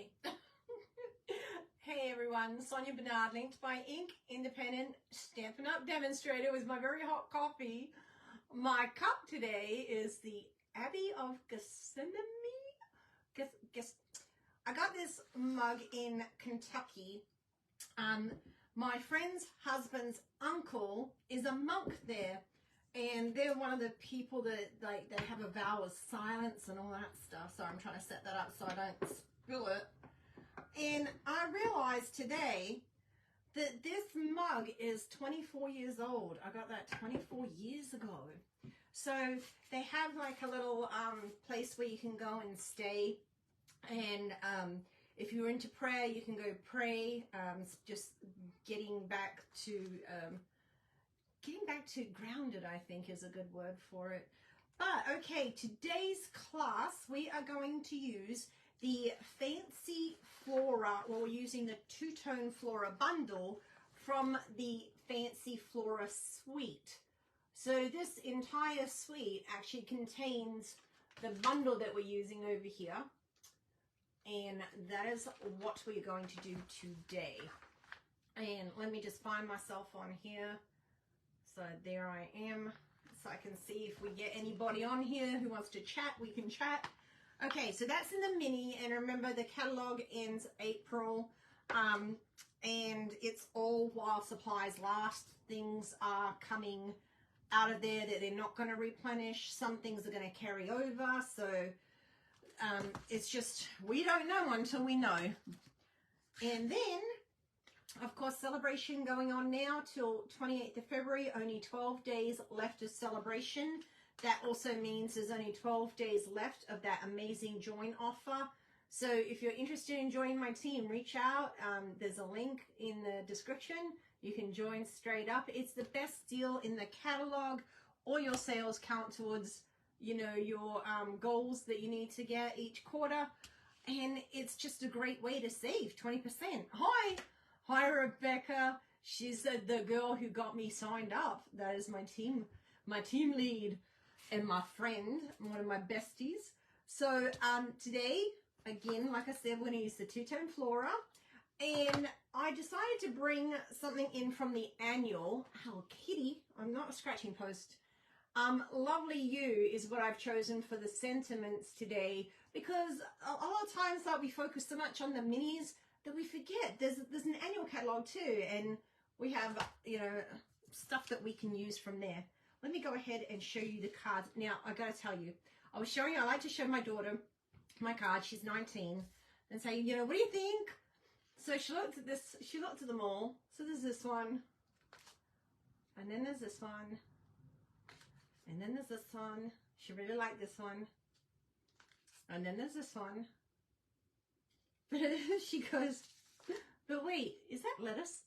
me. Hey everyone, Sonia Bernard, linked by ink, independent, Stampin' Up! Demonstrator with my very hot coffee. My cup today is the Abbey of Gethsemane. I got this mug in Kentucky. My friend's husband's uncle is a monk there, and they're one of the people that they have a vow of silence and all that stuff. So I'm trying to set that up so I don't spill it. And I realized today that this mug is 24 years old. I got that 24 years ago. So they have like a little place where you can go and stay, and if you're into prayer, you can go pray. Just getting back to grounded, I think, is a good word for it. But okay, today's class we are going to use the Fancy Flora. Well, we're using the two-tone Flora bundle from the Fancy Flora suite. So this entire suite actually contains the bundle that we're using over here. And that is what we're going to do today. And let me just find myself on here. So there I am. So I can see if we get anybody on here who wants to chat, we can chat. Okay, so that's in the mini, and remember the catalog ends April, and it's all while supplies last. Things are coming out of there that they're not going to replenish. Some things are going to carry over, so it's just, we don't know until we know. And then, of course, celebration going on now till 28th of February, only 12 days left of celebration. That also means there's only 12 days left of that amazing join offer. So if you're interested in joining my team, reach out. There's a link in the description. You can join straight up. It's the best deal in the catalog. All your sales count towards, you know, your goals that you need to get each quarter. And it's just a great way to save 20%. Hi, Rebecca. She's the girl who got me signed up. That is my team lead. And my friend, one of my besties. So today, again, like I said, we're going to use the two-tone Flora. And I decided to bring something in from the annual. Hello Kitty, I'm not a scratching post. Lovely You is what I've chosen for the sentiments today, because a lot of times that we focus so much on the minis that we forget there's an annual catalog too, and we have, you know, stuff that we can use from there. Let me go ahead and show you the cards. Now, I gotta tell you, I like to show my daughter my card. She's 19, and say, you know, what do you think? So she looked at this, she looked at them all. So there's this one, and then there's this one, and then there's this one. She really liked this one, and then there's this one. But she goes, but wait, is that lettuce?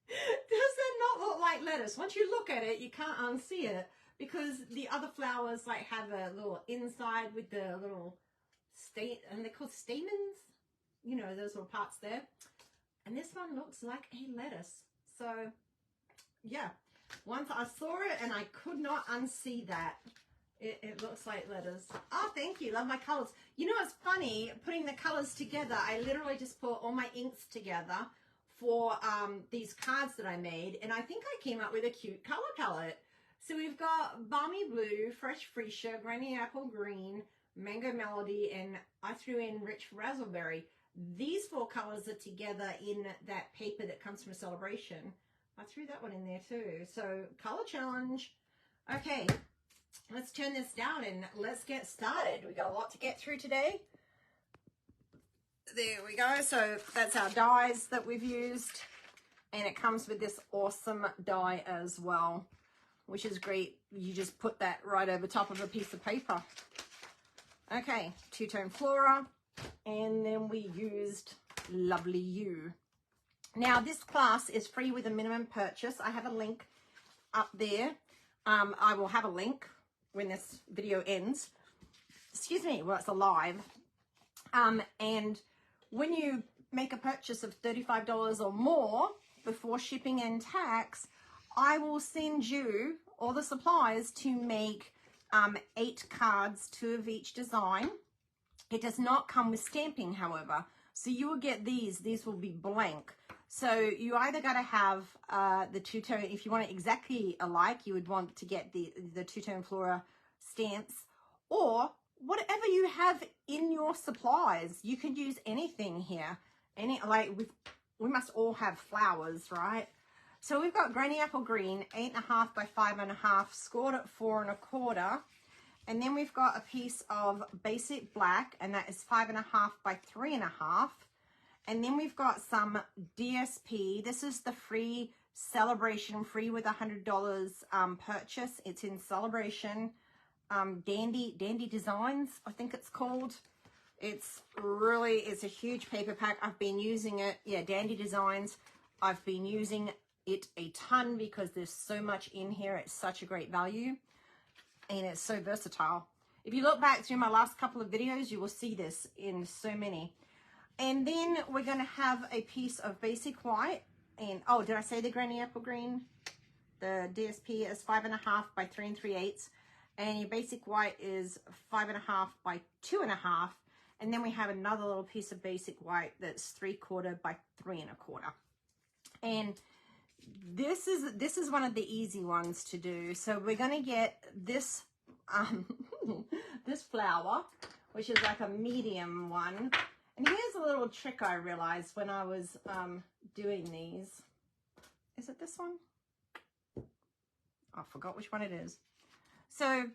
Does that not look like lettuce? Once you look at it, you can't unsee it, because the other flowers like have a little inside with the little and they're called stamens, you know, those little parts there. And this one looks like a lettuce. So yeah, once I saw it and I could not unsee that. It looks like lettuce. Oh, thank you. Love my colors. You know, it's funny putting the colors together. I literally just put all my inks together for these cards that I made, and I think I came up with a cute color palette. So we've got Balmy Blue, Fresh Freesia, Granny Apple Green, Mango Melody, and I threw in Rich Razzleberry. These four colors are together in that paper that comes from a celebration. I threw that one in there too. So color challenge. Okay, let's turn this down and let's get started. We got a lot to get through today. There we go. So that's our dies that we've used, and it comes with this awesome die as well, which is great. You just put that right over top of a piece of paper. Okay, two-tone Flora, and then we used Lovely You. Now this class is free with a minimum purchase. I have a link up there. I will have a link when this video ends. Excuse me, well, it's a live. And when you make a purchase of $35 or more before shipping and tax, I will send you all the supplies to make 8 cards, 2 of each design. It does not come with stamping, however. So you will get these will be blank. So you either got to have the two-tone, if you want it exactly alike, you would want to get the two-tone Flora stamps, or whatever you have in your supplies. You could use anything here. We must all have flowers, right? So we've got Granny Apple Green, 8.5 by 5.5, scored at 4 1/4. And then we've got a piece of Basic Black, and that is 5.5 by 3.5. And then we've got some DSP. This is the free celebration, free with $100 purchase. It's in Celebration. Dandy Designs, I think it's called. It's a huge paper pack. I've been using it. Yeah, Dandy Designs. I've been using it a ton because there's so much in here. It's such a great value. And it's so versatile. If you look back through my last couple of videos, you will see this in so many. And then we're going to have a piece of Basic White. And, oh, did I say the Granny Apple Green? The DSP is 5.5 by 3 3/8. And your Basic White is 5.5 by 2.5. And then we have another little piece of Basic White that's 3/4 by 3 1/4. And this is one of the easy ones to do. So we're going to get this this flower, which is like a medium one. And here's a little trick I realized when I was doing these. Is it this one? I forgot which one it is. So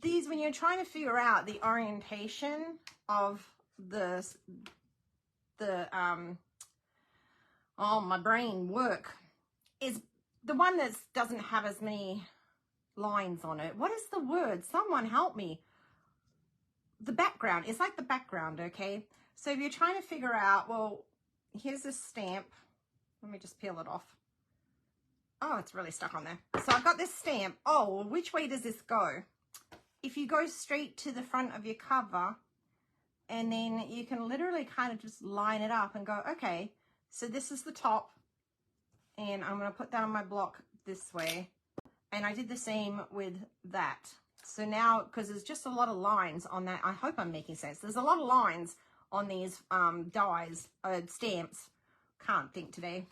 these, when you're trying to figure out the orientation of my brain work, is the one that doesn't have as many lines on it. What is the word? Someone help me. The background. It's like the background, okay? So if you're trying to figure out, well, here's a stamp. Let me just peel it off. Oh, it's really stuck on there. So I've got this stamp. Oh, well, which way does this go? If you go straight to the front of your cover, and then you can literally kind of just line it up and go, okay, so this is the top, and I'm going to put that on my block this way. And I did the same with that. So now, because there's just a lot of lines on that, I hope I'm making sense. There's a lot of lines on these stamps. Can't think today.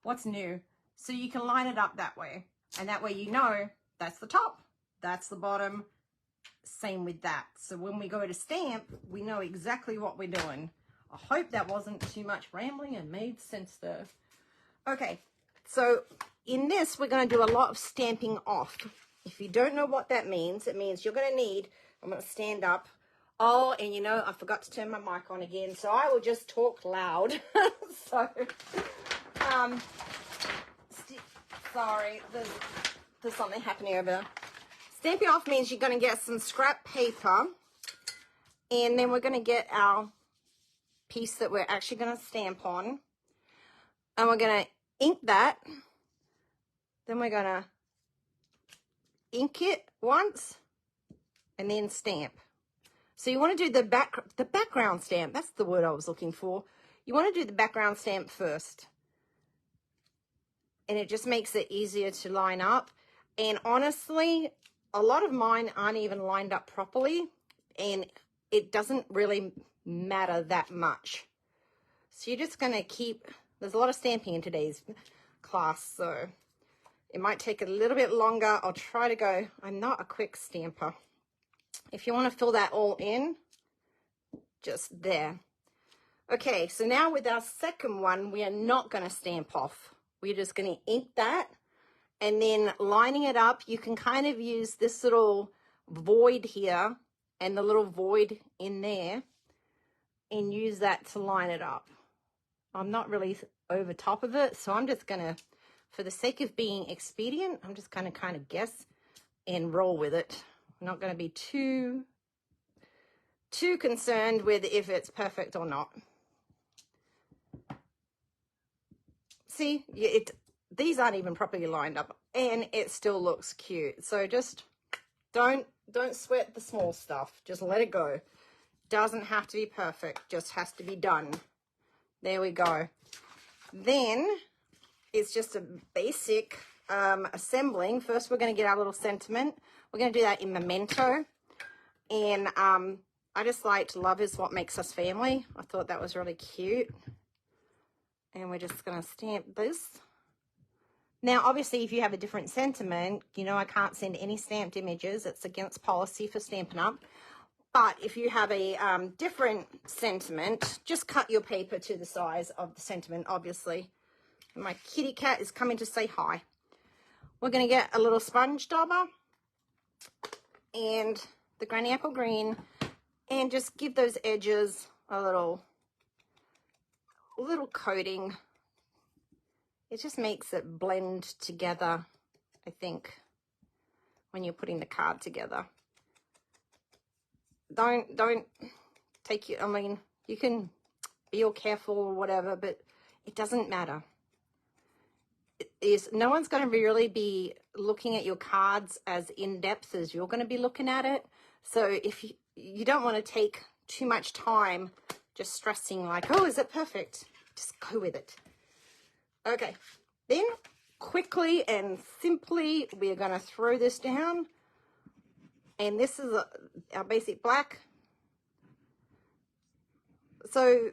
What's new? So you can line it up that way. And that way you know that's the top, that's the bottom. Same with that. So when we go to stamp, we know exactly what we're doing. I hope that wasn't too much rambling and made sense there. Okay, so in this, we're going to do a lot of stamping off. If you don't know what that means, it means you're going to need, I'm going to stand up. Oh, and you know, I forgot to turn my mic on again, so I will just talk loud. So, sorry, there's something happening over there. Stamping off means you're going to get some scrap paper, and then we're going to get our piece that we're actually going to stamp on, and we're going to ink that. Then we're going to ink it once and then stamp. So you want to do the background stamp. That's the word I was looking for. You want to do the background stamp first, and it just makes it easier to line up. And honestly, a lot of mine aren't even lined up properly, and it doesn't really matter that much. So you're just going to keep, there's a lot of stamping in today's class, so it might take a little bit longer. I'll try to go, I'm not a quick stamper. If you want to fill that all in, just there. Okay, so now with our second one, we are not going to stamp off. We're just going to ink that. And then lining it up, you can kind of use this little void here and the little void in there and use that to line it up. I'm not really over top of it, so I'm just going to, for the sake of being expedient, I'm just going to kind of guess and roll with it. I'm not going to be too concerned with if it's perfect or not. See, these aren't even properly lined up, and it still looks cute. So just don't sweat the small stuff. Just let it go. Doesn't have to be perfect, just has to be done. There we go. Then it's just a basic assembling. First, we're going to get our little sentiment. We're going to do that in Memento. And I just liked love is what makes us family. I thought that was really cute. And we're just going to stamp this. Now, obviously, if you have a different sentiment, you know I can't send any stamped images. It's against policy for Stampin' Up. But if you have a different sentiment, just cut your paper to the size of the sentiment, obviously. My kitty cat is coming to say hi. We're going to get a little sponge dauber and the Granny Apple Green and just give those edges a little coating. It just makes it blend together, I think, when you're putting the card together. Don't take it, I mean, you can be all careful or whatever, but it doesn't matter. No one's going to really be looking at your cards as in-depth as you're going to be looking at it. So if you don't want to take too much time just stressing like, oh, is it perfect? Just go with it. Okay, then quickly and simply, we are going to throw this down. And this is our basic black. So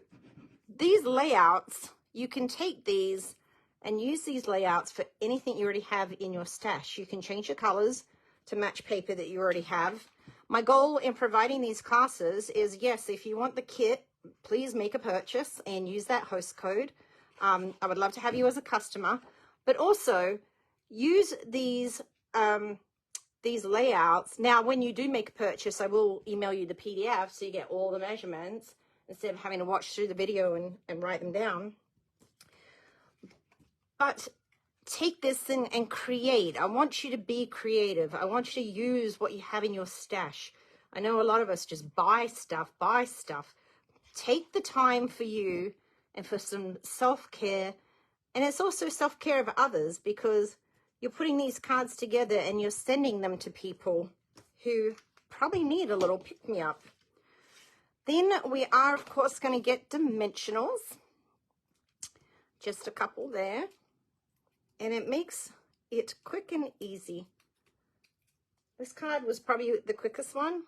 these layouts, you can take these and use these layouts for anything you already have in your stash. You can change your colors to match paper that you already have. My goal in providing these classes is, yes, if you want the kit, please make a purchase and use that host code. I would love to have you as a customer, but also use these layouts. Now, when you do make a purchase, I will email you the PDF so you get all the measurements instead of having to watch through the video and write them down. But take this and create. I want you to be creative. I want you to use what you have in your stash. I know a lot of us just buy stuff. Take the time for you and for some self-care. And it's also self-care of others, because you're putting these cards together and you're sending them to people who probably need a little pick-me-up. Then we are, of course, going to get dimensionals. Just a couple there. And it makes it quick and easy. This card was probably the quickest one.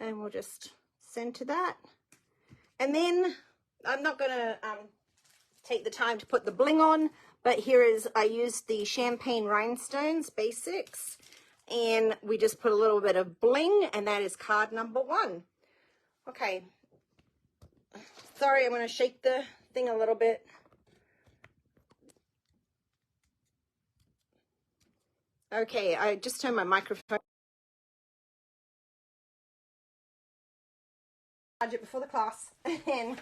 And we'll just send to that. And then I'm not going to take the time to put the bling on, but here is, I used the Champagne Rhinestones Basics, and we just put a little bit of bling, and that is card number 1. Okay. Sorry, I'm going to shake the thing a little bit. Okay, I just turned my microphone. It before the class, and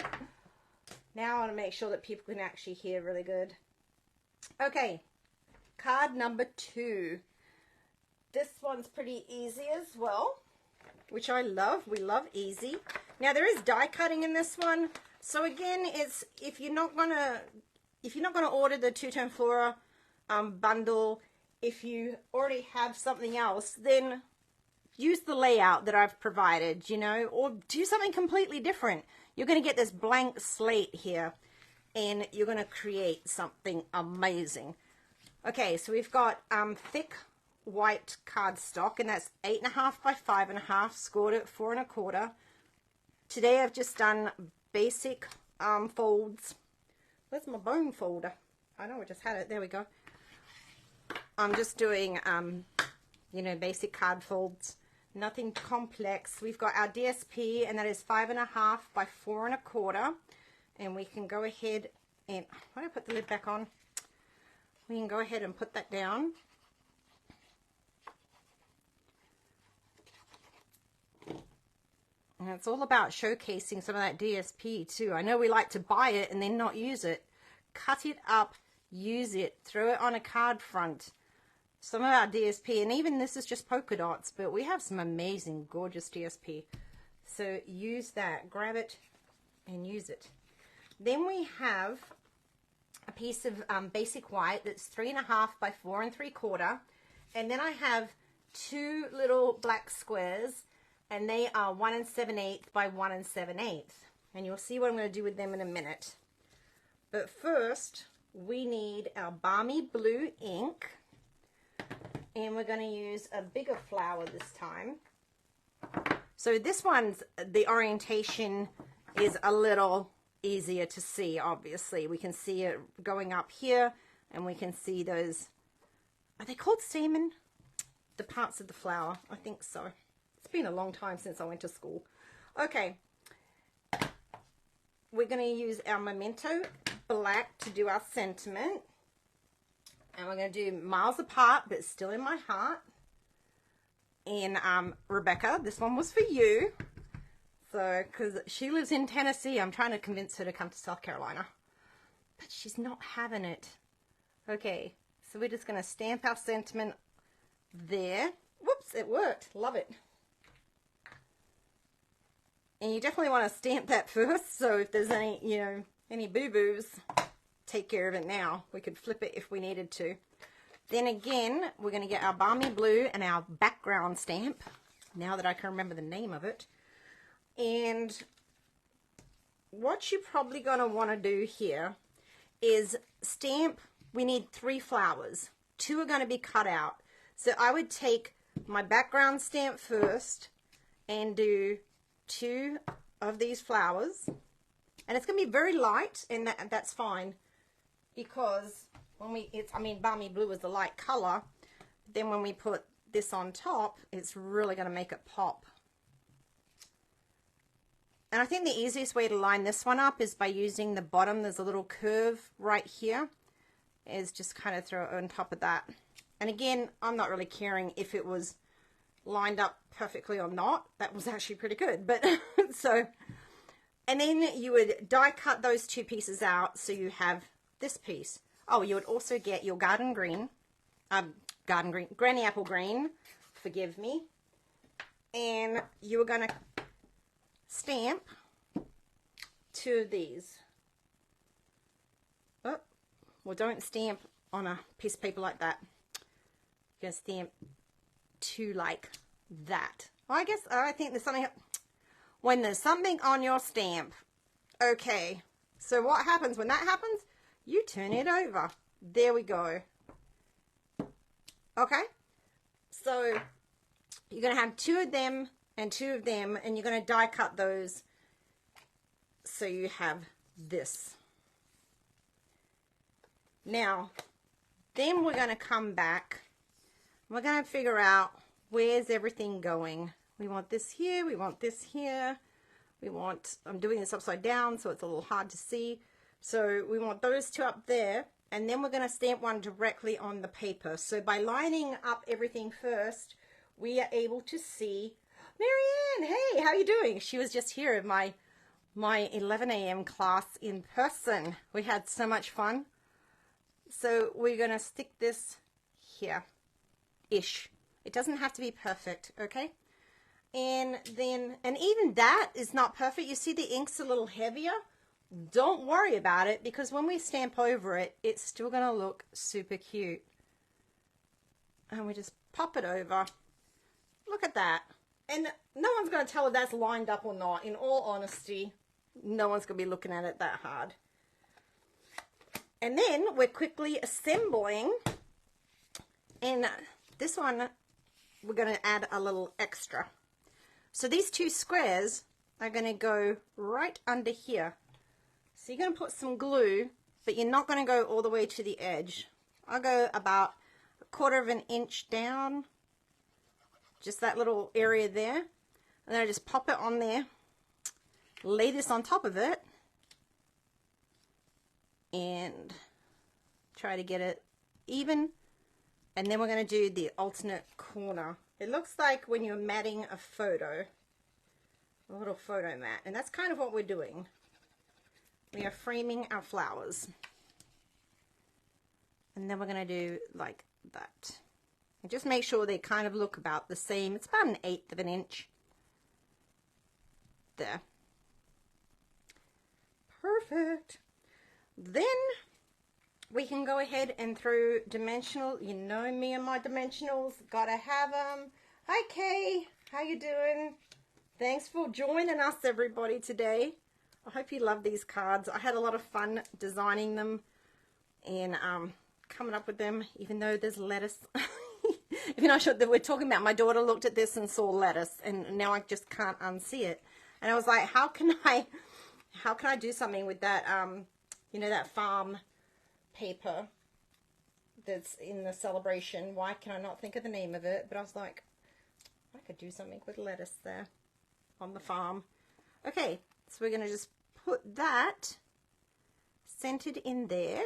now I want to make sure that people can actually hear really good. Okay, card number 2. This one's pretty easy as well, which I love. We love easy. Now there is die cutting in this one, so again, it's if you're not gonna order the two-tone Flora bundle, if you already have something else, then use the layout that I've provided, you know, or do something completely different. You're going to get this blank slate here, and you're going to create something amazing. Okay, so we've got thick white cardstock, and that's 8.5 by 5.5, scored at 4 1/4. Today I've just done basic folds. Where's my bone folder? I know I just had it. There we go. I'm just doing, you know, basic card folds. Nothing complex. We've got our DSP, and that is 5.5 by 4 1/4. And we can go ahead and, why don't I put the lid back on? We can go ahead and put that down. And it's all about showcasing some of that DSP too. I know we like to buy it and then not use it. Cut it up, use it, throw it on a card front. Some of our DSP, and even this is just polka dots, but we have some amazing, gorgeous DSP. So use that, grab it and use it. Then we have a piece of basic white that's 3.5 by 4 3/4. And then I have 2 little black squares, and they are 1 7/8 by 1 7/8. And you'll see what I'm going to do with them in a minute. But first, we need our balmy blue ink. And we're going to use a bigger flower this time. So this one's, the orientation is a little easier to see, obviously. We can see it going up here, and we can see those, are they called stamen? The parts of the flower, I think so. It's been a long time since I went to school. Okay. We're going to use our Memento Black to do our sentiment. And we're going to do Miles Apart, but still in my heart. And Rebecca, this one was for you. So, because she lives in Tennessee, I'm trying to convince her to come to South Carolina. But she's not having it. Okay, so we're just going to stamp our sentiment there. Whoops, it worked. Love it. And you definitely want to stamp that first. So if there's any, you know, any boo-boos, take care of it now. We could flip it if we needed to. Then again, we're going to get our Balmy Blue and our background stamp, now that I can remember the name of it. And what you're probably going to want to do here is stamp, we need 3 flowers. 2 are going to be cut out. So I would take my background stamp first and do 2 of these flowers. And it's going to be very light, and that's fine, because when Balmy Blue is the light color. Then when we put this on top, it's really going to make it pop. And I think the easiest way to line this one up is by using the bottom. There's a little curve right here. Is just kind of throw it on top of that. And again, I'm not really caring if it was lined up perfectly or not. That was actually pretty good. But so, and then you would die cut those 2 pieces out, so you have this piece. Oh, you would also get your Granny Apple Green, forgive me. And you were going to stamp 2 of these. Oh, well, don't stamp on a piece of paper like that. You're going to stamp 2 like that. Well, I think there's something, when there's something on your stamp. Okay, so what happens when that happens? You turn it over. There we go. Okay, so you're going to have 2 of them and 2 of them, and you're going to die cut those so you have this. Now, then we're going to come back. We're going to figure out where's everything going. We want this here. We want this here. We want, I'm doing this upside down, so it's a little hard to see. So we want those 2 up there, and then we're going to stamp one directly on the paper. So by lining up everything first, we are able to see, Marianne, hey, how you doing? She was just here at my 11 a.m. class in person. We had so much fun. So we're going to stick this here-ish. It doesn't have to be perfect, okay? And then, and even that is not perfect. You see the ink's a little heavier. Don't worry about it, because when we stamp over it, it's still going to look super cute. And we just pop it over. Look at that. And no one's going to tell if that's lined up or not. In all honesty, no one's going to be looking at it that hard. And then we're quickly assembling. And this one, we're going to add a little extra. So these 2 squares are going to go right under here. So you're going to put some glue, but you're not going to go all the way to the edge. I'll go about 1/4 of an inch down, just that little area there. And then I just pop it on there, lay this on top of it, and try to get it even. And then we're going to do the alternate corner. It looks like when you're matting a photo, a little photo mat. And that's kind of what we're doing. We are framing our flowers. And then we're going to do like that. And just make sure they kind of look about the same. It's about 1/8 of an inch. There. Perfect. Then we can go ahead and throw dimensional. You know me and my dimensionals. Gotta have them. Hi, Kay. How you doing? Thanks for joining us, everybody, today. I hope you love these cards. I had a lot of fun designing them and coming up with them, even though there's lettuce. if you're not sure that we're talking about, my daughter looked at this and saw lettuce, and now I just can't unsee it. And I was like, how can I do something with that, you know, that farm paper that's in the celebration? Why can I not think of the name of it? But I was like, I could do something with lettuce there on the farm. Okay, so we're going to just put that centered in there.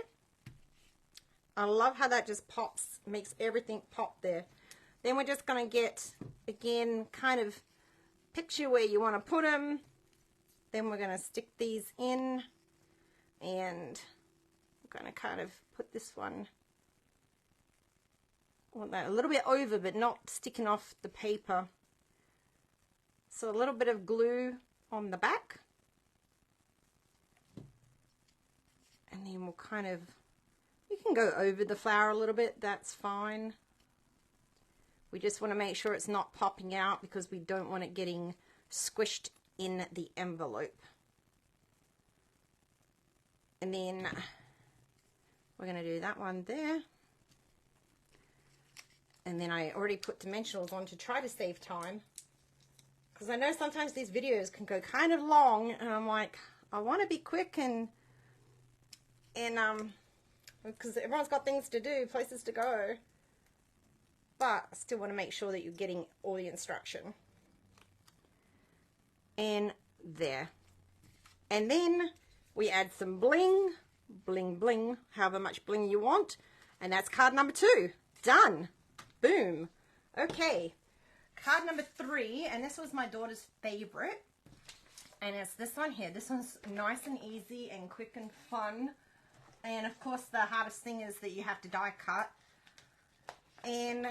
I love how that just pops, makes everything pop there. Then we're just going to get, again, kind of picture where you want to put them. Then we're going to stick these in, and we're going to kind of put this one, well, a little bit over, but not sticking off the paper. So a little bit of glue on the back. And then we'll kind of, you can go over the flower a little bit, that's fine. We just want to make sure it's not popping out because we don't want it getting squished in the envelope. And then we're going to do that one there. And then I already put dimensionals on to try to save time, because I know sometimes these videos can go kind of long, and I'm like, I want to be quick and because everyone's got things to do, places to go, but I still want to make sure that you're getting all the instruction. And there. And then we add some bling, bling, bling, however much bling you want. And that's card number 2. Done. Boom. Okay. Card number 3, and this was my daughter's favorite. And it's this one here. This one's nice and easy and quick and fun. And of course the hardest thing is that you have to die cut. And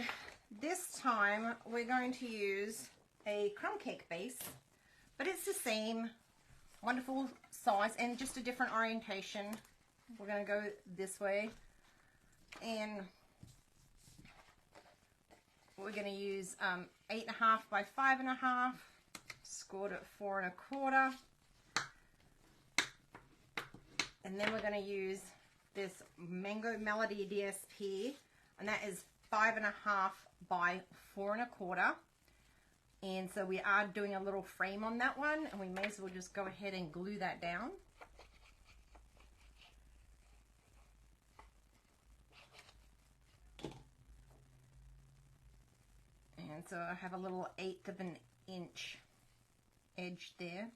this time we're going to use a crumb cake base, but it's the same wonderful size and just a different orientation. We're going to go this way, and we're going to use 8.5 by 5.5, scored at 4 1/4, and then we're going to use this Mango Melody DSP, and that is 5.5 by 4 1/4. And so we are doing a little frame on that one, and we may as well just go ahead and glue that down. And so I have a little 1/8 of an inch edge there.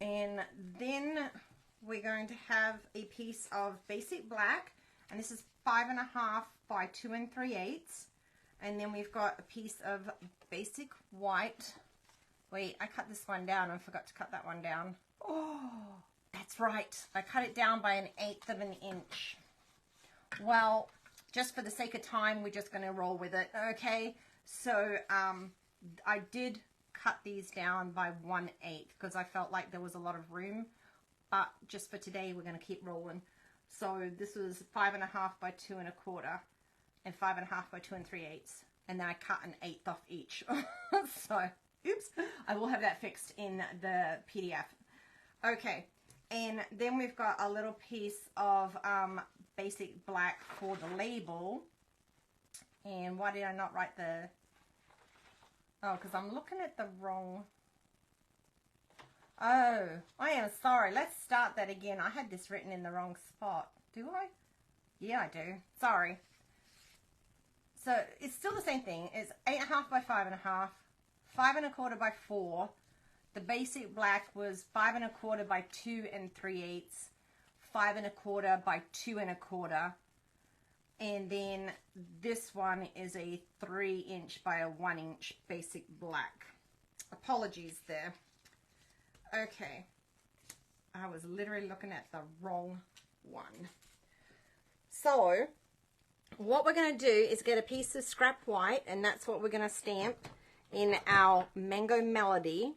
And then we're going to have a piece of basic black, and this is 5.5 by 2 3/8. And then we've got a piece of basic white. Wait, I cut this one down. I forgot to cut that one down. Oh, that's right. I cut it down by 1/8 of an inch. Well, just for the sake of time, we're just going to roll with it. Okay, so I did cut these down by 1/8 because I felt like there was a lot of room, but just for today we're going to keep rolling. So this was 5.5 by 2 1/4 and 5.5 by 2 3/8, and then I cut 1/8 off each. So oops, I will have that fixed in the PDF. Okay, and then we've got a little piece of basic black for the label. And why did I not write the... Oh, because I'm looking at the wrong... Oh, I am sorry. Let's start that again. I had this written in the wrong spot. Do I? Yeah, I do. Sorry. So it's still the same thing. It's 8.5 by 5.5, 5 1/4 by 4. The basic black was 5 1/4 by 2 3/8, 5 1/4 by 2 1/4. And then this one is a 3 inch by a 1 inch basic black. Apologies there. Okay. I was literally looking at the wrong one. So, what we're going to do is get a piece of scrap white, and that's what we're going to stamp in our Mango Melody.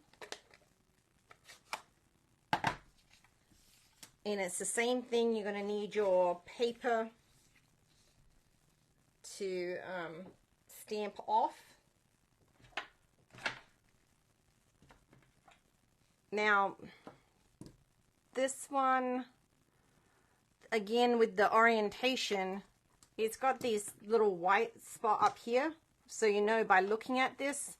And it's the same thing. You're going to need your paper to stamp off. Now, this one, again, with the orientation, it's got this little white spot up here. So you know by looking at this,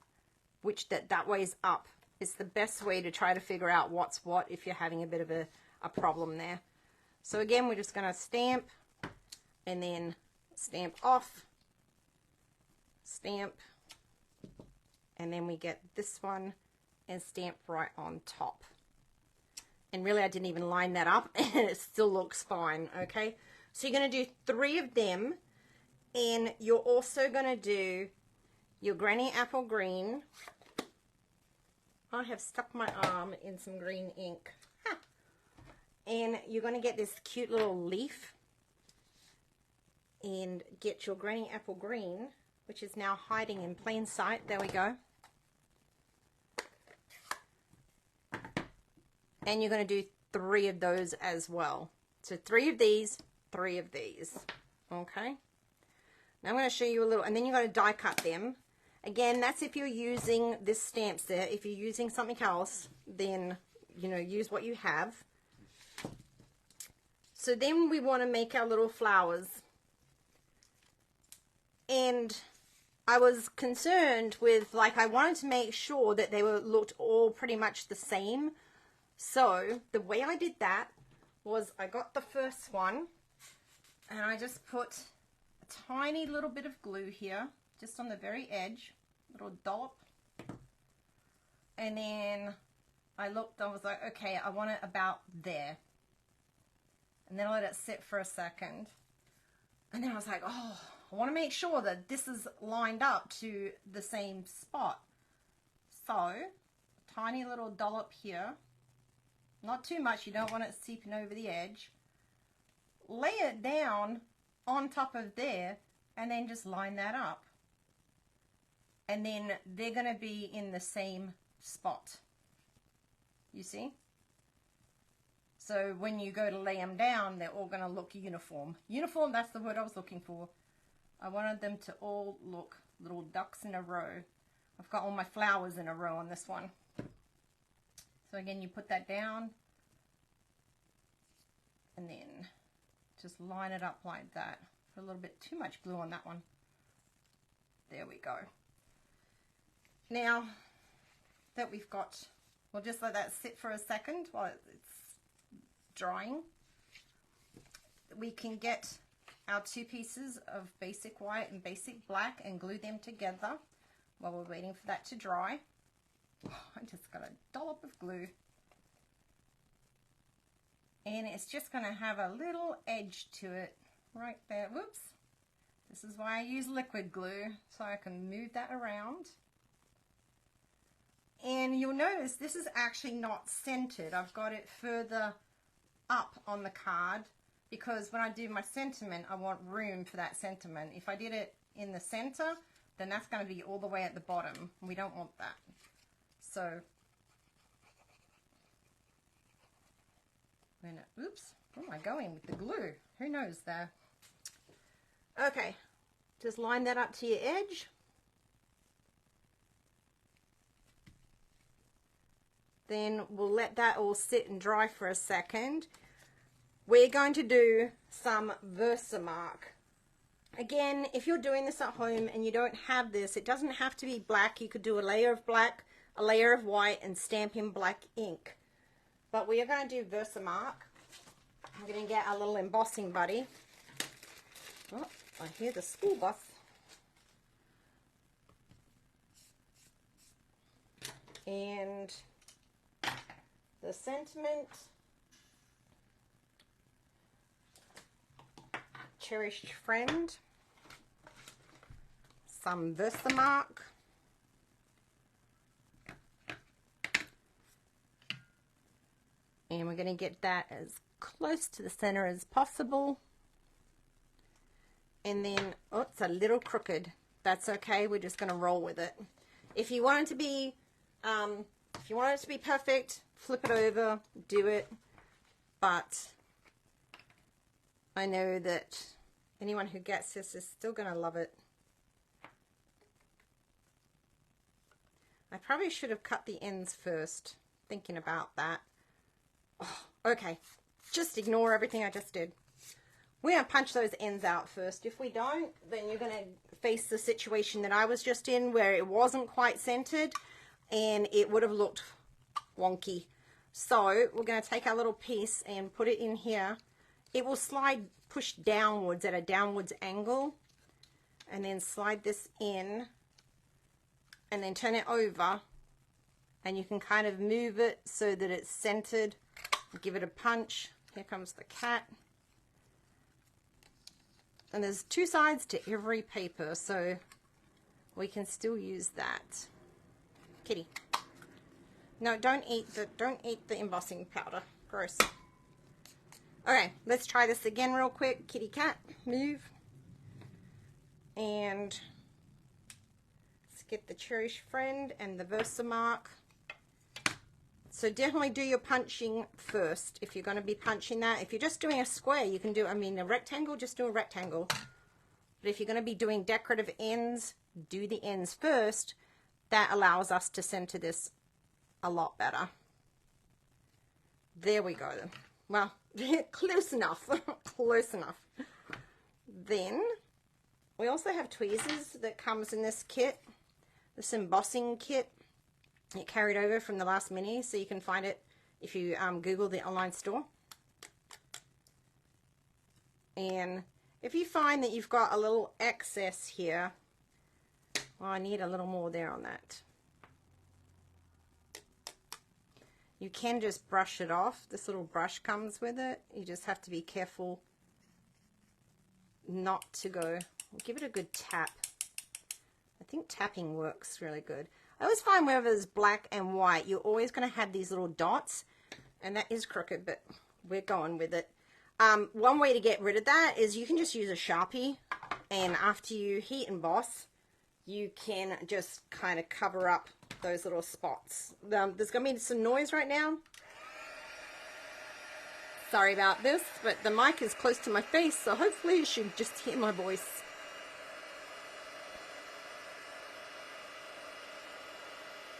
which that way's up. It's the best way to try to figure out what's what if you're having a bit of a problem there. So again, we're just going to stamp and then stamp off, stamp, and then we get this one and stamp right on top. And really I didn't even line that up and it still looks fine, okay? So you're going to do 3 of them, and you're also going to do your granny apple green. I have stuck my arm in some green ink. Ha. And you're going to get this cute little leaf and get your granny apple green, which is now hiding in plain sight. There we go. And you're going to do 3 of those as well. So 3 of these, 3 of these. Okay. Now I'm going to show you a little, and then you've got to die cut them. Again, that's if you're using this stamp set. If you're using something else, then, you know, use what you have. So then we want to make our little flowers. And I was concerned with, like, I wanted to make sure that they looked all pretty much the same. So the way I did that was I got the first one and I just put a tiny little bit of glue here, just on the very edge, little dollop. And then I looked, I was like, okay, I want it about there. And then I let it sit for a second. And then I was like, oh, I want to make sure that this is lined up to the same spot. So, tiny little dollop here. Not too much, you don't want it seeping over the edge. Lay it down on top of there and then just line that up. And then they're going to be in the same spot. You see? So when you go to lay them down, they're all going to look uniform. Uniform, that's the word I was looking for. I wanted them to all look little ducks in a row. I've got all my flowers in a row on this one. So again, you put that down and then just line it up like that. Put a little bit too much glue on that one. There we go. Now that we've got, we'll just let that sit for a second while it's drying. We can get our 2 pieces of basic white and basic black and glue them together while we're waiting for that to dry. I just got a dollop of glue. And it's just going to have a little edge to it right there. Whoops. This is why I use liquid glue, so I can move that around. And you'll notice this is actually not centered. I've got it further up on the card because when I do my sentiment, I want room for that sentiment. If I did it in the center, then that's going to be all the way at the bottom. We don't want that. So, oops, where am I going with the glue? Who knows there? Okay, just line that up to your edge. Then we'll let that all sit and dry for a second. We're going to do some Versamark. Again, if you're doing this at home and you don't have this, it doesn't have to be black. You could do a layer of black, a layer of white, and stamp in black ink. But we are going to do Versamark. I'm going to get a little embossing buddy. Oh, I hear the school bus. And the sentiment, cherished friend, some Versamark, and we're going to get that as close to the center as possible. And then, oh, it's a little crooked. That's okay. We're just going to roll with it. If you want it to be, perfect, flip it over, do it. But I know that anyone who gets this is still going to love it. I probably should have cut the ends first, thinking about that. Oh, okay, just ignore everything I just did. we're going to punch those ends out first. If we don't, then you're going to face the situation that I was just in where it wasn't quite centered and it would have looked wonky. So we're going to take our little piece and put it in here. It will slide, push downwards at a downwards angle, and then slide this in and then turn it over, and you can kind of move it so that it's centered. Give it a punch. Here comes the cat. And there's two sides to every paper, so we can still use that. Kitty. No, don't eat the embossing powder. Gross. Okay, let's try this again real quick. Kitty cat, move. And let's get the cherished friend and the Versamark. So definitely do your punching first if you're going to be punching that. If you're just doing a square, you can do, I mean, a rectangle, just do a rectangle. But if you're going to be doing decorative ends, do the ends first. That allows us to center this a lot better. There we go. Well, close enough. Close enough. Then we also have tweezers that comes in this kit, this embossing kit. It carried over from the last mini, so you can find it if you Google the online store. And if you find that you've got a little excess here, well, I need a little more there on that. You can just brush it off. This little brush comes with it. You just have to be careful not to go. Give it a good tap. I think tapping works really good. I always find wherever there's black and white, you're always going to have these little dots, and that is crooked, but we're going with it. One way to get rid of that is you can just use a Sharpie, and after you heat emboss, you can just kind of cover up those little spots. There's going to be some noise right now. Sorry about this, but the mic is close to my face, so hopefully you should just hear my voice.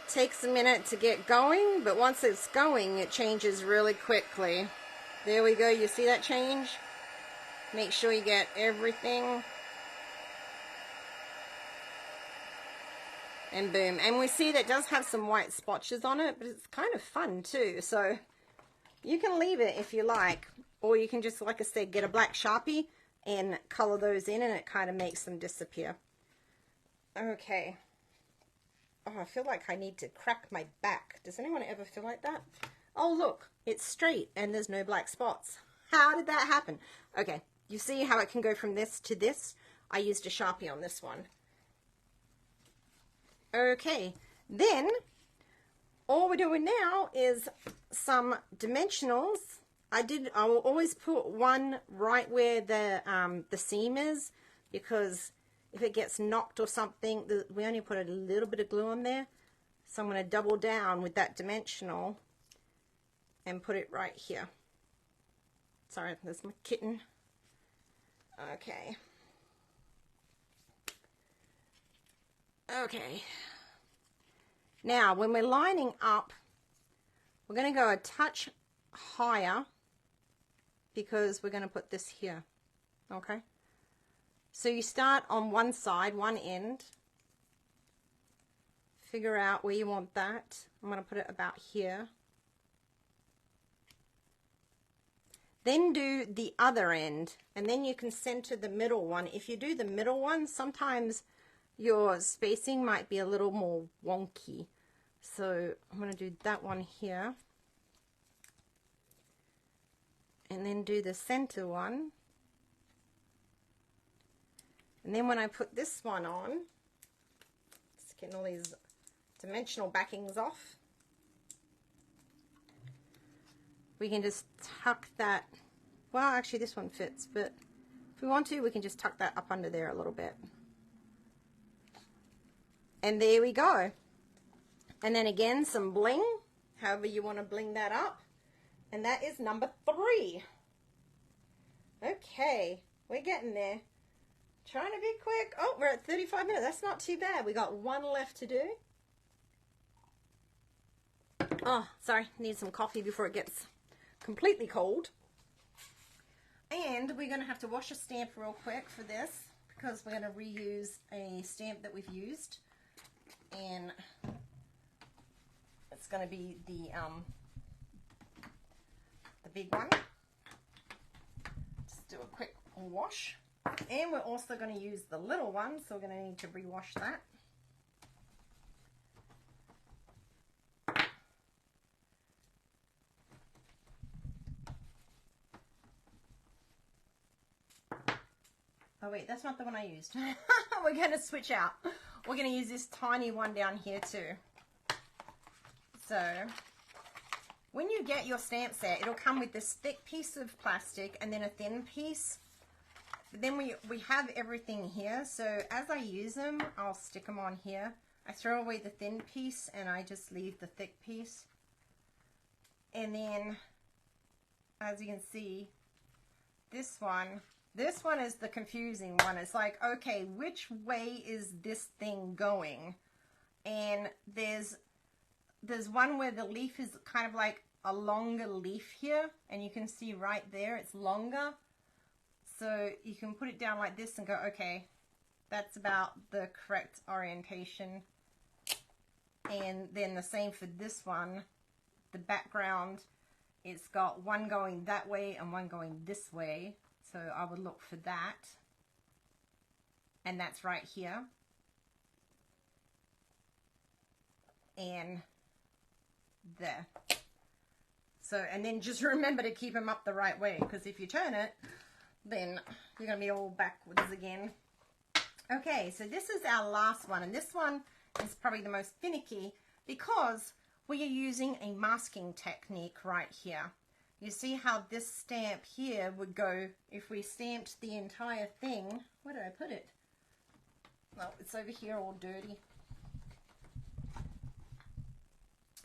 Takes a minute to get going, but once it's going, it changes really quickly. There we go. You see that change? Make sure you get everything. And boom. And we see that does have some white splotches on it, but it's kind of fun too. So you can leave it if you like, or you can just, like I said, get a black Sharpie and color those in, and it kind of makes them disappear. Okay. Oh, I feel like I need to crack my back. Does anyone ever feel like that? Oh, look, it's straight and there's no black spots. How did that happen? Okay, you see how it can go from this to this? I used a Sharpie on this one. Okay, then all we're doing now is some dimensionals. I will always put one right where the seam is, because if it gets knocked or something, we only put a little bit of glue on there. So I'm going to double down with that dimensional and put it right here. Sorry, there's my kitten. Okay. Okay. Now, when we're lining up, we're going to go a touch higher because we're going to put this here. Okay. So you start on one side, one end, figure out where you want that. I'm going to put it about here. Then do the other end, and then you can center the middle one. If you do the middle one, sometimes your spacing might be a little more wonky. So I'm going to do that one here, and then do the center one. And then when I put this one on, just getting all these dimensional backings off, we can just tuck that. Well, actually this one fits, but if we want to, we can just tuck that up under there a little bit. And there we go. And then again, some bling, however you want to bling that up. And that is number 3. Okay, we're getting there. Trying to be quick. Oh, we're at 35 minutes. That's not too bad. We got one left to do. Oh, sorry. Need some coffee before it gets completely cold. And we're going to have to wash a stamp real quick for this because we're going to reuse a stamp that we've used. And it's going to be the big one. Just do a quick wash. And we're also going to use the little one, so we're going to need to rewash that. Oh wait, that's not the one I used. We're going to switch out. We're going to use this tiny one down here too. So, when you get your stamp set, it'll come with this thick piece of plastic and then a thin piece. Then we have everything here. So, as I use them, I'll stick them on here. I throw away the thin piece and I just leave the thick piece. And then, as you can see, this one is the confusing one. It's like, okay, which way is this thing going? And there's one where the leaf is kind of like a longer leaf here, and you can see right there it's longer. So you can put it down like this and go, okay, that's about the correct orientation. And then the same for this one. The background, it's got one going that way and one going this way. So I would look for that. And that's right here. And there. So, and then just remember to keep them up the right way, because if you turn it, then you're going to be all backwards again. Okay, so this is our last one, and this one is probably the most finicky because we are using a masking technique right here. You see how this stamp here would go if we stamped the entire thing. Where did I put it? Well, it's over here all dirty.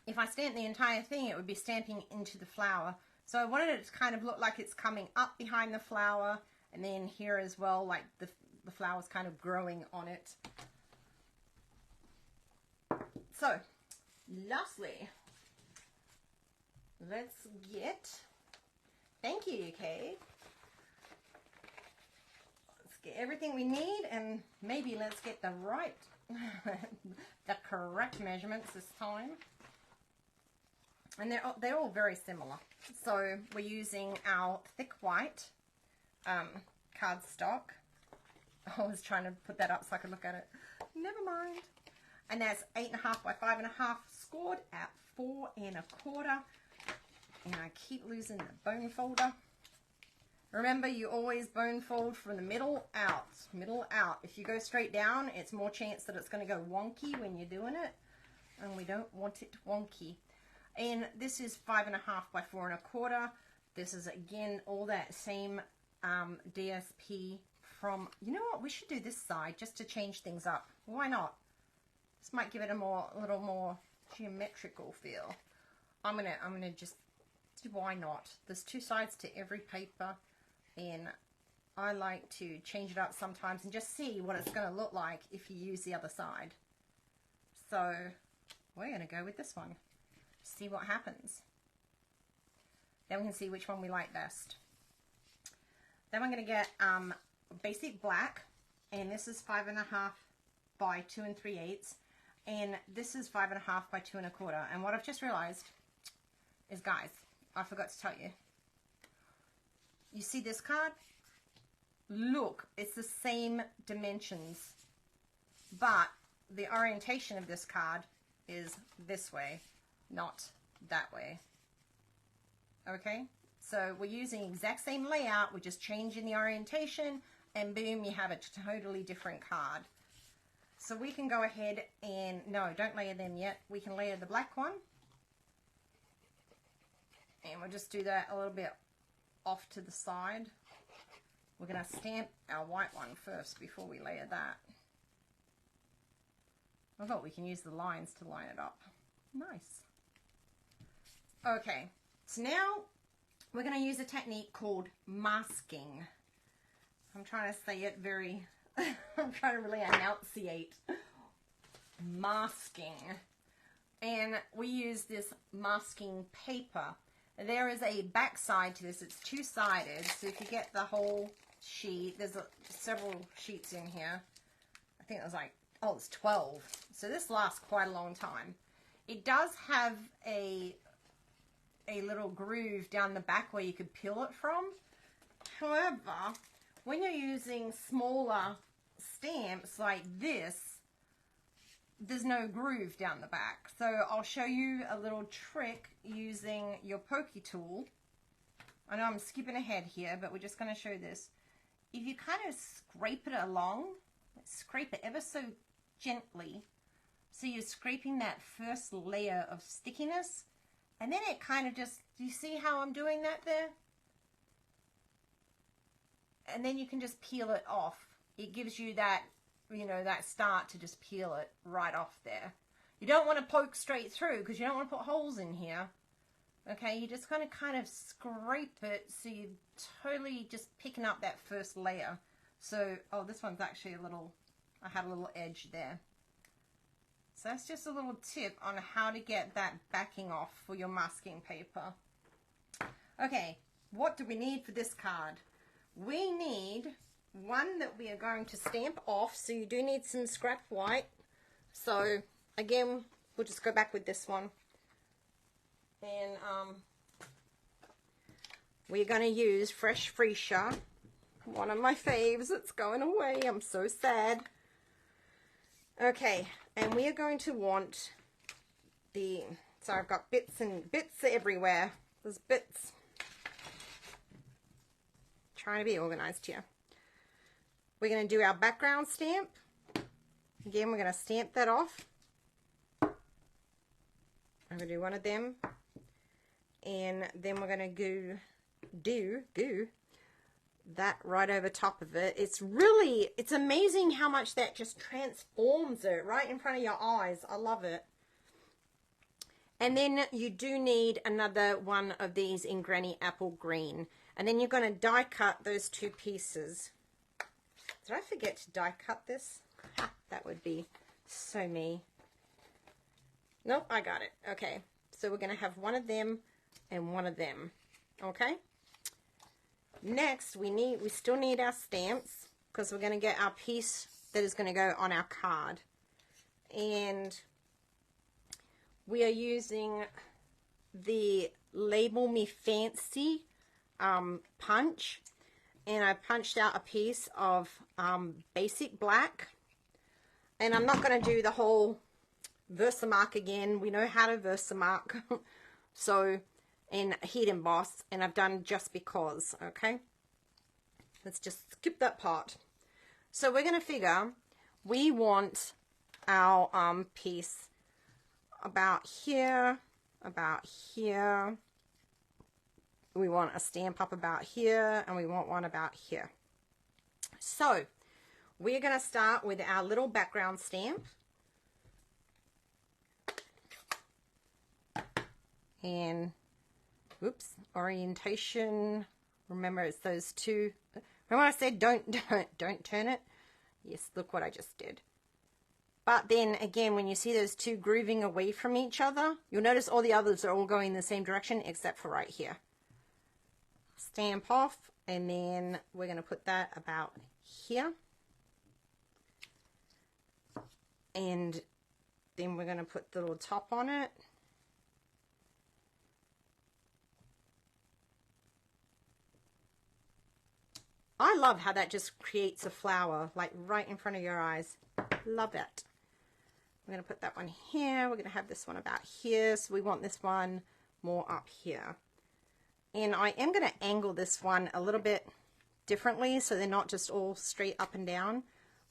If I stamped the entire thing, it would be stamping into the flower. So I wanted it to kind of look like it's coming up behind the flower, and then here as well, like the flower's kind of growing on it. So, lastly, let's get, thank you, Kay. Let's get everything we need, and maybe let's get the right, the correct measurements this time. And they're all very similar. So we're using our thick white cardstock. I was trying to put that up so I could look at it. Never mind. And that's 8.5 by 5.5, scored at 4 1/4. And I keep losing the bone folder. Remember, you always bone fold from the middle out. Middle out. If you go straight down, it's more chance that it's going to go wonky when you're doing it. And we don't want it wonky. And this is 5.5 by 4 1/4. This is, again, all that same DSP from, you know what, we should do this side just to change things up. Why not? This might give it a little more geometrical feel. I'm gonna just, why not? There's two sides to every paper, and I like to change it up sometimes and just see what it's gonna look like if you use the other side. So we're gonna go with this one. See what happens. Then we can see which one we like best. Then we're going to get basic black, and this is 5.5 by 2 3/8, and this is 5.5 by 2 1/4. And what I've just realized is, guys, I forgot to tell you. You see this card? Look, it's the same dimensions, but the orientation of this card is this way, not that way. Okay, so we're using the exact same layout, we're just changing the orientation, and boom, you have a totally different card. So we can go ahead and, no, don't layer them yet. We can layer the black one, and we'll just do that a little bit off to the side. We're going to stamp our white one first before we layer that. I thought we can use the lines to line it up. Nice. Okay, so now we're going to use a technique called masking. I'm trying to say it very, I'm trying to really enunciate. Masking. And we use this masking paper. there is a back side to this. It's two-sided, so if you get the whole sheet, there's several sheets in here. I think it was like, oh, it's 12. So this lasts quite a long time. It does have a little groove down the back where you could peel it from. However, when you're using smaller stamps like this, there's no groove down the back. So I'll show you a little trick using your pokey tool. I know I'm skipping ahead here, but we're just going to show this. If you kind of scrape it along, scrape it ever so gently, so you're scraping that first layer of stickiness, and then it kind of just, do you see how I'm doing that there? And then you can just peel it off. It gives you that, you know, that start to just peel it right off there. You don't want to poke straight through because you don't want to put holes in here. Okay, you're just going to kind of scrape it so you're totally just picking up that first layer. So, oh, this one's actually a little, I had a little edge there. So that's just a little tip on how to get that backing off for your masking paper. Okay, what do we need for this card? We need one that we are going to stamp off, so you do need some scrap white. So again, we'll just go back with this one. And we're going to use Fresh Freesia, one of my faves. It's going away. I'm so sad. Okay, and we are going to want the, so I've got bits everywhere. There's bits. Trying to be organized here. We're going to do our background stamp. Again, we're going to stamp that off. I'm going to do one of them. And then we're going to goo that right over top of it. It's amazing how much that just transforms it right in front of your eyes. I love it. And then you do need another one of these in Granny Apple Green. And then you're going to die cut those two pieces. Did I forget to die cut this? Ha, that would be so me. Nope, I got it. Okay, so we're going to have one of them and one of them. Okay. Next, we still need our stamps because we're going to get our piece that is going to go on our card. And we are using the Label Me Fancy punch. And I punched out a piece of basic black. And I'm not going to do the whole Versamark again. We know how to Versamark. So, and heat emboss. And I've done just because, okay? Let's just skip that part. So we're going to figure we want our piece about here, we want a stamp up about here, and we want one about here. So we're going to start with our little background stamp. And, whoops, orientation. Remember, it's those two. Remember I said don't turn it? Yes, look what I just did. But then again, when you see those two grooving away from each other, you'll notice all the others are all going in the same direction except for right here. Stamp off, and then we're going to put that about here. And then we're going to put the little top on it. I love how that just creates a flower, like right in front of your eyes. Love it. We're going to put that one here. We're going to have this one about here. So we want this one more up here. And I am going to angle this one a little bit differently so they're not just all straight up and down.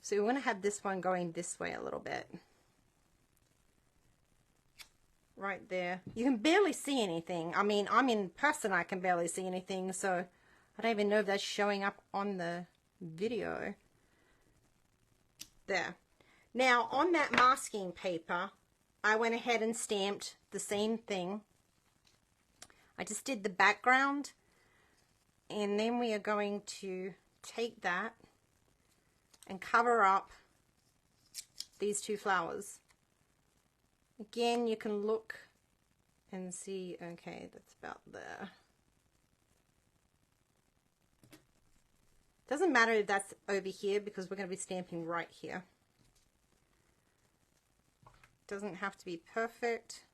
So we want to have this one going this way a little bit. Right there. You can barely see anything. I mean, I'm in person, I can barely see anything. So I don't even know if that's showing up on the video. There. Now, on that masking paper, I went ahead and stamped the same thing. I just did the background, and then we are going to take that and cover up these two flowers. Again, you can look and see, okay, that's about there. Doesn't matter if that's over here because we're going to be stamping right here. Doesn't have to be perfect.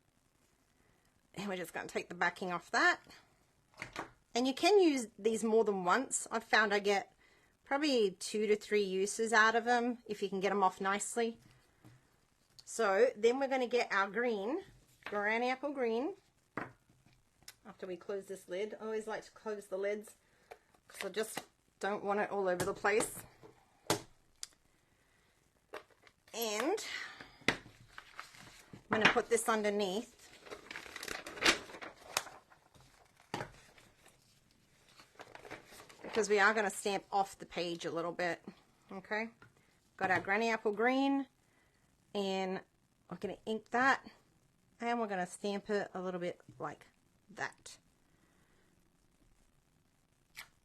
And we're just going to take the backing off that. And you can use these more than once. I've found I get probably 2 to 3 uses out of them if you can get them off nicely. So then we're going to get our green, granny apple green. After we close this lid, I always like to close the lids because I just don't want it all over the place. And I'm going to put this underneath. Because we are going to stamp off the page a little bit. Okay. Got our granny apple green. And we're going to ink that. And we're going to stamp it a little bit like that.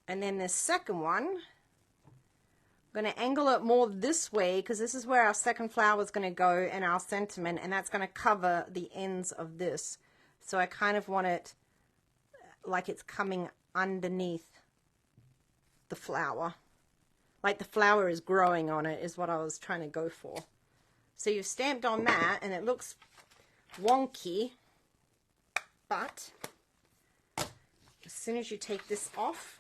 And then this second one, I'm going to angle it more this way because this is where our second flower is going to go and our sentiment, and that's going to cover the ends of this. So I kind of want it like it's coming underneath the flower. Like the flower is growing on it is what I was trying to go for. So you've stamped on that and it looks wonky, but as soon as you take this off,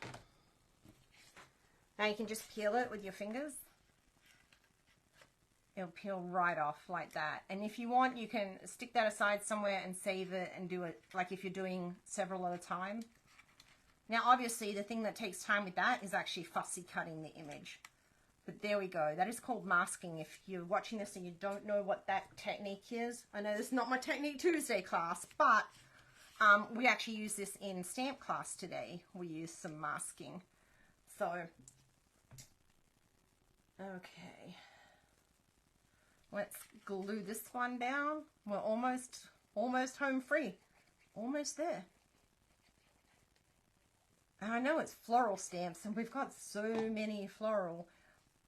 now you can just peel it with your fingers. It'll peel right off like that. And if you want, you can stick that aside somewhere and save it and do it like if you're doing several at a time. Now obviously the thing that takes time with that is actually fussy cutting the image. But there we go. That is called masking. If you're watching this and you don't know what that technique is, I know this is not my Technique Tuesday class, but we actually use this in stamp class today. We use some masking. So, okay. Let's glue this one down. We're almost home free. Almost there. And I know it's floral stamps and we've got so many floral.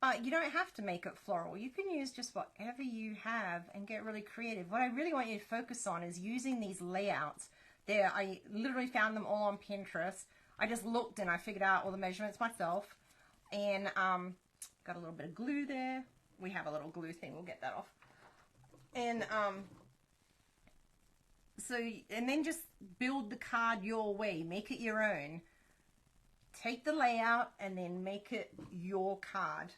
But you don't have to make it floral. You can use just whatever you have and get really creative. What I really want you to focus on is using these layouts. There, I literally found them all on Pinterest. I just looked and I figured out all the measurements myself. And got a little bit of glue there. We have a little glue thing. We'll get that off. And and then just build the card your way. Make it your own. Take the layout and then make it your card.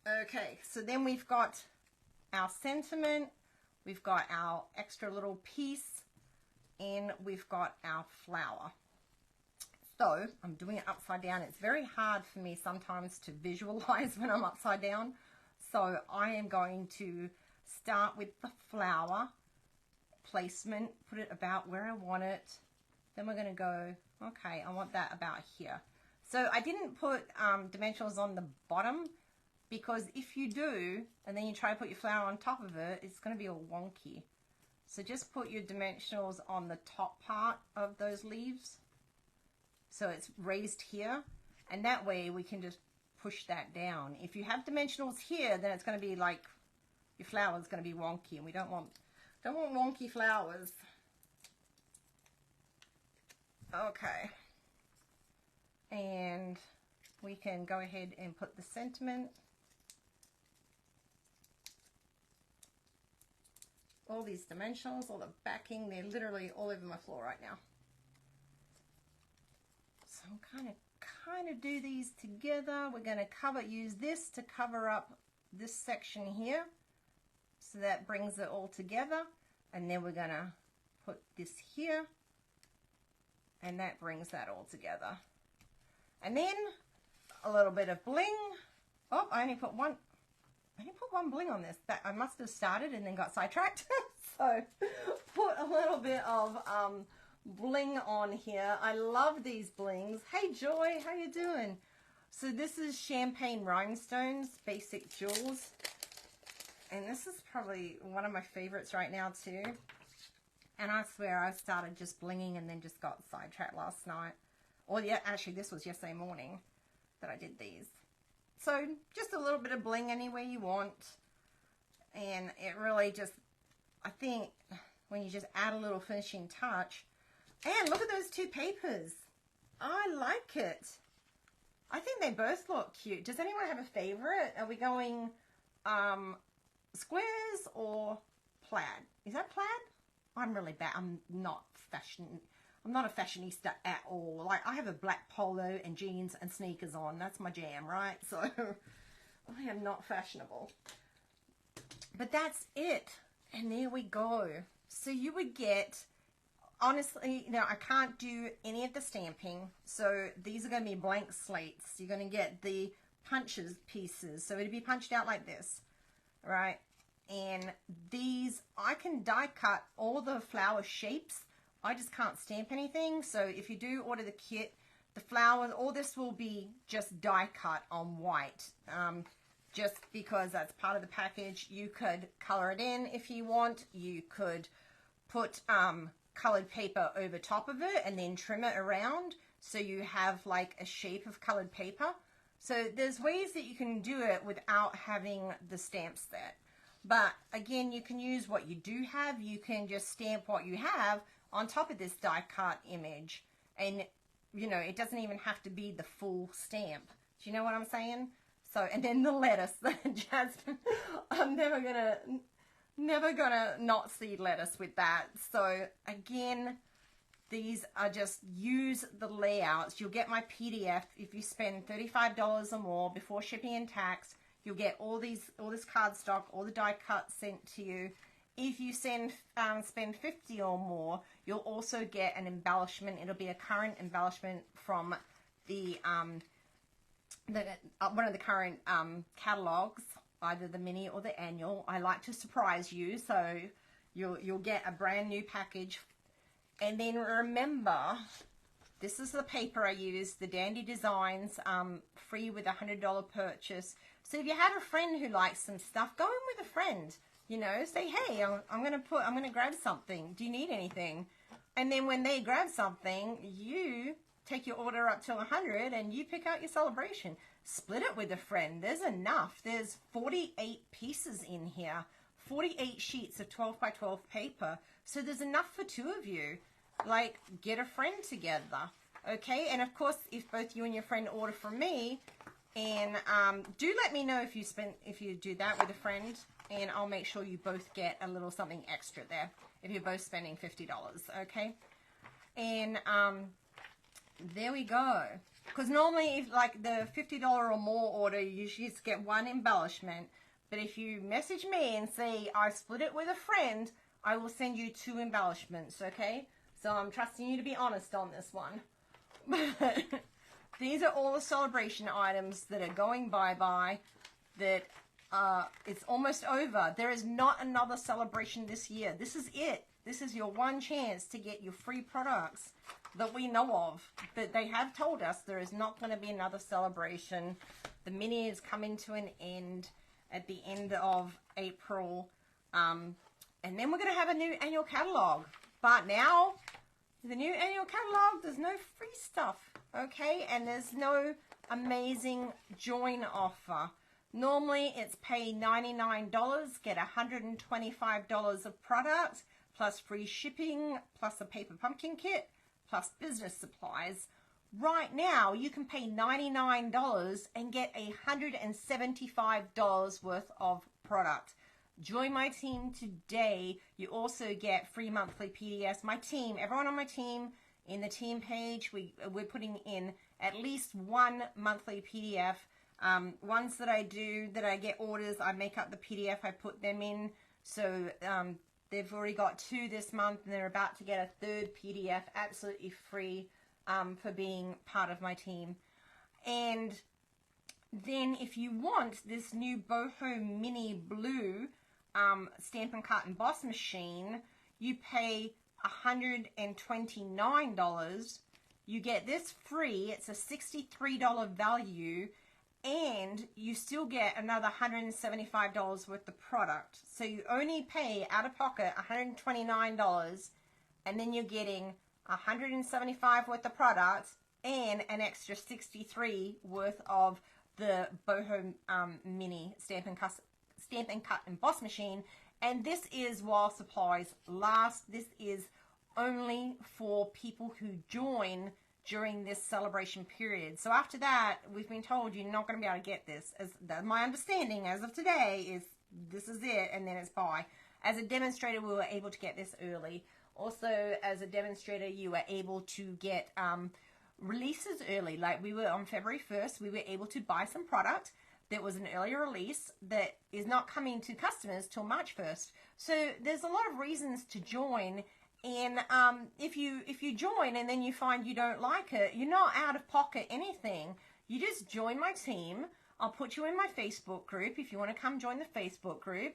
Okay, so then we've got our sentiment, we've got our extra little piece, and we've got our flower. So I'm doing it upside down. It's very hard for me sometimes to visualize when I'm upside down. So I am going to start with the flower placement, put it about where I want it. Then we're going to go, okay, I want that about here. So I didn't put dimensionals on the bottom because if you do, and then you try to put your flower on top of it, it's going to be all wonky. So just put your dimensionals on the top part of those leaves. So it's raised here, and that way we can just push that down. If you have dimensionals here, then it's going to be like, your flower is going to be wonky, and we don't want wonky flowers. Okay. And we can go ahead and put the sentiment. All these dimensionals, all the backing, they're literally all over my floor right now. So I'm kind of do these together. We're going to use this to cover up this section here. So that brings it all together. And then we're going to put this here. And that brings that all together. And then a little bit of bling. Oh, I only put one bling on this. That I must have started and then got sidetracked. So put a little bit of bling on here. I love these blings. Hey Joy, how you doing? So this is Champagne Rhinestones, Basic Jewels. And this is probably one of my favorites right now too. And I swear I started just blinging and then just got sidetracked last night. Or yeah, actually this was yesterday morning that I did these. So just a little bit of bling anywhere you want. And it really just, I think when you just add a little finishing touch. And look at those two papers. I like it. I think they both look cute. Does anyone have a favorite? Are we going squares or plaid? Is that plaid? I'm really bad. I'm not a fashionista at all. Like, I have a black polo and jeans and sneakers on. That's my jam, right? So I am not fashionable. But that's it. And there we go. So you would get, honestly, now I can't do any of the stamping. So these are going to be blank slates. You're going to get the punches pieces. So it'd be punched out like this, right? And these, I can die cut all the flower shapes. I just can't stamp anything. So if you do order the kit, the flowers, all this will be just die cut on white. Just because that's part of the package. You could color it in if you want. You could put colored paper over top of it and then trim it around so you have like a shape of colored paper. So there's ways that you can do it without having the stamps there. But again, you can use what you do have. You can just stamp what you have on top of this die cut image. And, you know, it doesn't even have to be the full stamp. Do you know what I'm saying? So, and then the lettuce, Jasmine, I'm never gonna not see lettuce with that. So again, these are just use the layouts. You'll get my PDF if you spend $35 or more before shipping and tax. You'll get all this cardstock, all the die cuts sent to you. If you spend $50 or more, you'll also get an embellishment. It'll be a current embellishment from the one of the current catalogs, either the mini or the annual. I like to surprise you, so you'll get a brand new package. And then remember, this is the paper I use, the Dandy Designs, free with a $100 purchase. So if you have a friend who likes some stuff, go in with a friend. You know, say, hey, I'm gonna grab something. Do you need anything? And then when they grab something, you take your order up to 100 and you pick out your celebration. Split it with a friend. There's enough. There's 48 pieces in here, 48 sheets of 12 by 12 paper. So there's enough for two of you. Like, get a friend together, okay? And of course, if both you and your friend order from me, and do let me know if you do that with a friend, and I'll make sure you both get a little something extra there if you're both spending $50, okay? And there we go. Because normally, if like the $50 or more order, you just get one embellishment. But if you message me and say I split it with a friend, I will send you 2 embellishments, okay? So I'm trusting you to be honest on this one. But these are all the celebration items that are going bye-bye, that it's almost over. There is not another celebration this year. This is it. This is your one chance to get your free products that we know of. But they have told us there is not going to be another celebration. The mini is coming to an end at the end of April. And then we're going to have a new annual catalog. But now, the new annual catalog, there's no free stuff, okay? And there's no amazing join offer. Normally, it's pay $99, get $125 of product, plus free shipping, plus a paper pumpkin kit, plus business supplies. Right now, you can pay $99 and get $175 worth of product. Join my team today. You also get free monthly PDFs. My team, everyone on my team, in the team page, we're putting in at least one monthly PDF. Ones that I do, that I get orders, I make up the PDF, I put them in. So they've already got 2 this month, and they're about to get a 3rd PDF absolutely free for being part of my team. And then if you want this new Boho Mini Blue Stampin' Cut and Emboss machine, you pay $129. You get this free. It's a $63 value, and you still get another $175 worth of product. So you only pay out of pocket $129, and then you're getting $175 worth of product and an extra $63 worth of the Boho Mini Stampin' Cut Emboss machine. And this is while supplies last. This is only for people who join during this celebration period. So after that, we've been told you're not going to be able to get this. As my understanding as of today is this is it, and then it's bye. As a demonstrator, we were able to get this early. Also, as a demonstrator, you were able to get releases early. Like we were on February 1st, we were able to buy some product that was an earlier release that is not coming to customers till March 1st. So there's a lot of reasons to join. And if you join and then you find you don't like it, you're not out of pocket anything. You just join my team. I'll put you in my Facebook group if you want to come join the Facebook group.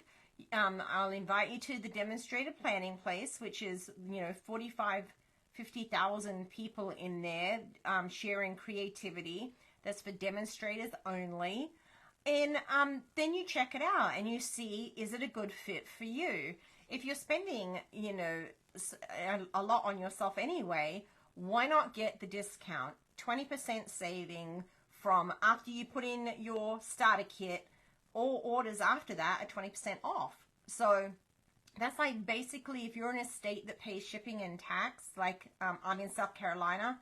I'll invite you to the demonstrator planning place, which is, 50,000 people in there sharing creativity. That's for demonstrators only. And then you check it out and you see, is it a good fit for you? If you're spending, a lot on yourself anyway, why not get the discount? 20% saving from after you put in your starter kit. All orders after that are 20% off. So that's like basically if you're in a state that pays shipping and tax, like I'm in South Carolina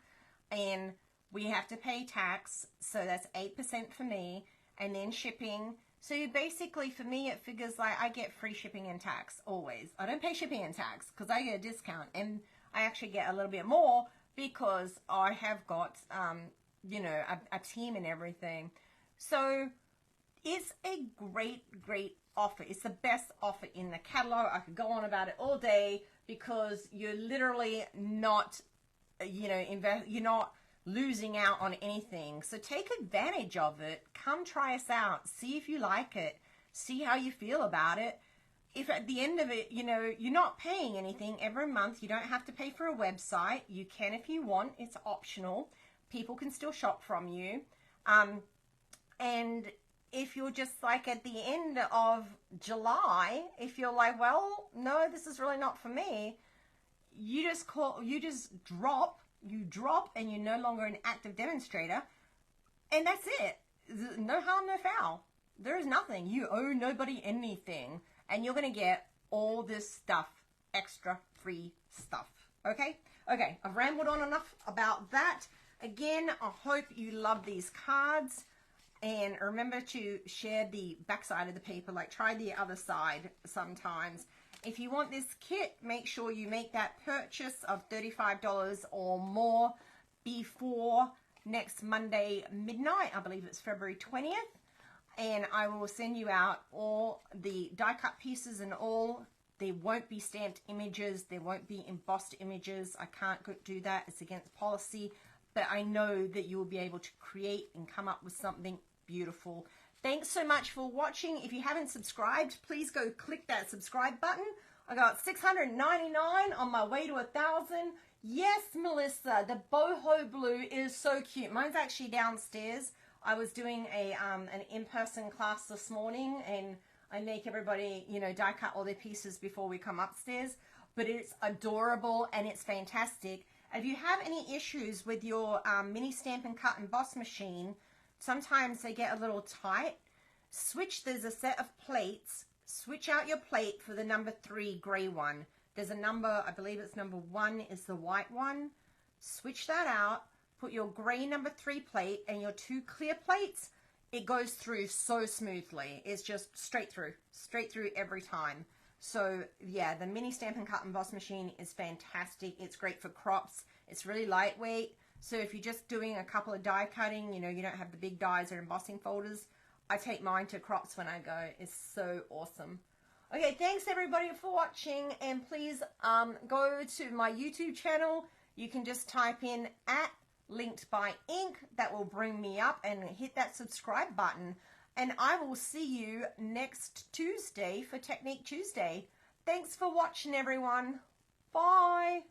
and we have to pay tax, so that's 8% for me, and then shipping. So you basically, for me, it figures like I get free shipping and tax always. I don't pay shipping and tax because I get a discount, and I actually get a little bit more because I have got, a team and everything. So it's a great offer. It's the best offer in the catalog. I could go on about it all day because you're literally not, you're not losing out on anything. So take advantage of it. Come try us out. See if you like it. See how you feel about it. If at the end of it, you're not paying anything every month, you don't have to pay for a website. You can if you want. It's optional. People can still shop from you. And if you're just like at the end of July, if you're like, well, no, this is really not for me, you drop, and you're no longer an active demonstrator, and that's it. No harm, no foul. There is nothing. You owe nobody anything, and you're going to get all this stuff, extra free stuff. Okay, I've rambled on enough about that. Again, I hope you love these cards. And remember to share the backside of the paper, like try the other side sometimes. If you want this kit, make sure you make that purchase of $35 or more before next Monday midnight. I believe it's February 20th. And I will send you out all the die cut pieces and all. There won't be stamped images. There won't be embossed images. I can't do that. It's against policy. But I know that you will be able to create and come up with something beautiful. Thanks so much for watching. If you haven't subscribed, please go click that subscribe button. I got 699 on my way to 1,000. Yes, Melissa, the boho blue is so cute. Mine's actually downstairs. I was doing an in-person class this morning, and I make everybody, die cut all their pieces before we come upstairs. But it's adorable and it's fantastic. If you have any issues with your mini Stampin' Cut Emboss machine, sometimes they get a little tight. There's a set of plates. Switch out your plate for the number 3 gray one. There's a number, I believe it's number 1 is the white one. Switch that out. Put your gray number 3 plate and your 2 clear plates. It goes through so smoothly. It's just straight through every time. So yeah, the mini Stampin' Cut Emboss machine is fantastic. It's great for crops. It's really lightweight. So if you're just doing a couple of die cutting, you don't have the big dies or embossing folders, I take mine to crops when I go. It's so awesome. Okay, thanks everybody for watching, and please go to my YouTube channel. You can just type in @LinkedByInk. That will bring me up, and hit that subscribe button. And I will see you next Tuesday for Technique Tuesday. Thanks for watching, everyone. Bye.